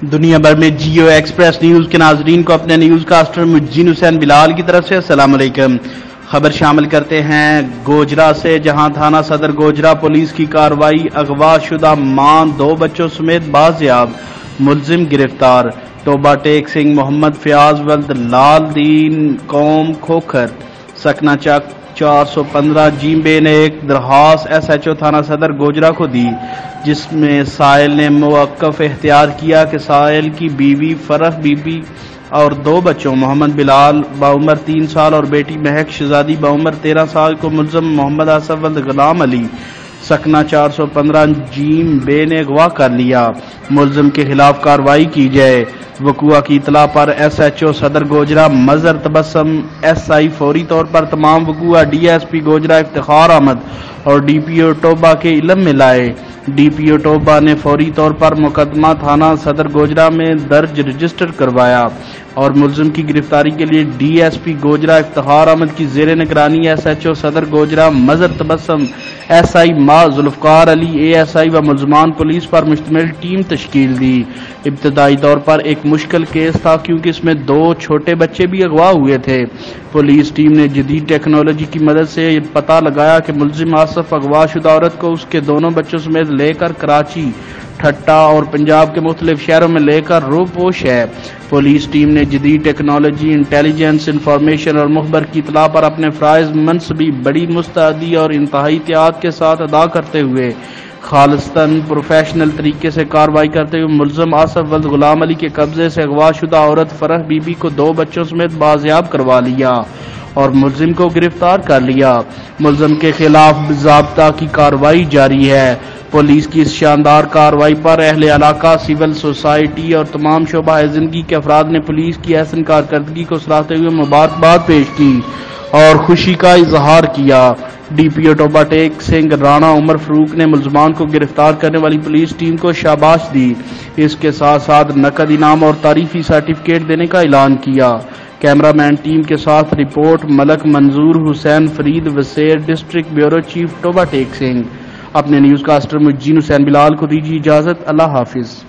دنیا بھر میں جیو ایکسپریس نیوز کے ناظرین کو اپنے نیوز کاسٹر مجین حسین بلال کی طرف سے السلام علیکم۔ خبر شامل کرتے ہیں گوجرا سے، جہاں تھانہ صدر گوجرا پولیس کی کارروائی، اغوا شدہ ماں 2 بچوں سمیت بازیاب، ملزم گرفتار۔ ٹوبہ ٹیک سنگھ محمد فیاض ولد لال دین قوم کھوکھر سکنہ چک 415 جیم بے نے ایک درخواست ایس ایچ او تھانہ صدر گوجرا کو دی، جس میں سائل نے موقف اختیار کیا کہ سائل کی بیوی فرح بی بی اور 2 بچوں محمد بلال بعمر 3 سال اور بیٹی مہک شہزادی بعمر 13 سال کو ملزم محمد آصف ولد غلام علی سکنہ 415 جیم بے نے اغوا کر لیا۔ ملزم کے خلاف کارروائی کی جائے۔ وقوع کی اطلاع پر ایس ایچ او صدر گوجرا مظہر تبسم ایس آئی فوری طور پر تمام وقوع D S P Gojra Iftikhar Ahmed اور ڈی پی او ٹوبہ کے علم میں لائے۔ ڈی پی او ٹوبہ نے فوری طور پر مقدمہ تھانہ صدر گوجرا میں درج رجسٹر کروایا اور ملزم کی گرفتاری کے لیے D S P Gojra Iftikhar Ahmed کی زیر نگرانی ایس ایچ او صدر گوجرا مظہر تبسم ایس آئی ماں ذوالفقار علی اے ایس آئی و ملزمان پولیس پر مشتمل ٹیم تشکیل دی۔ ابتدائی طور پر ایک مشکل کیس تھا کیونکہ اس میں 2 چھوٹے بچے بھی اغوا ہوئے تھے۔ پولیس ٹیم نے جدید ٹیکنالوجی کی مدد سے یہ پتہ لگایا کہ ملزم آصف اغوا شدہ عورت کو اس کے دونوں بچوں سمیت لے کر کراچی، ٹھٹہ اور پنجاب کے مختلف شہروں میں لے کر روپوش ہے۔ پولیس ٹیم نے جدید ٹیکنالوجی، انٹیلیجنس، انفارمیشن اور مخبر کی اطلاع پر اپنے فرائض منصبی بڑی مستعدی اور انتہائی احتیاط کے ساتھ ادا کرتے ہوئے خالصتاً پروفیشنل طریقے سے کارروائی کرتے ہوئے ملزم آصف ولد غلام علی کے قبضے سے اغوا شدہ عورت فرح بی بی کو 2 بچوں سمیت بازیاب کروا لیا اور ملزم کو گرفتار کر لیا۔ ملزم کے خلاف باضابطہ کی کارروائی جاری ہے۔ پولیس کی اس شاندار کارروائی پر اہل علاقہ، سول سوسائٹی اور تمام شعبہ زندگی کے افراد نے پولیس کی احسن کارکردگی کو سراہتے ہوئے مبارکباد پیش کی اور خوشی کا اظہار کیا۔ ڈی پی او ٹوبہ ٹیک سنگھ رانا عمر فاروق نے ملزمان کو گرفتار کرنے والی پولیس ٹیم کو شاباش دی۔ اس کے ساتھ ساتھ نقد انعام اور تعریفی سرٹیفکیٹ دینے کا اعلان کیا۔ کیمرہ مین ٹیم کے ساتھ report Malik Manzoor Hussain Farid Waseer, district bureau chief Toba Tek Singh. اپنے نیوز کاسٹر مجین حسین بلال کو دیجیے اجازت۔ اللہ حافظ۔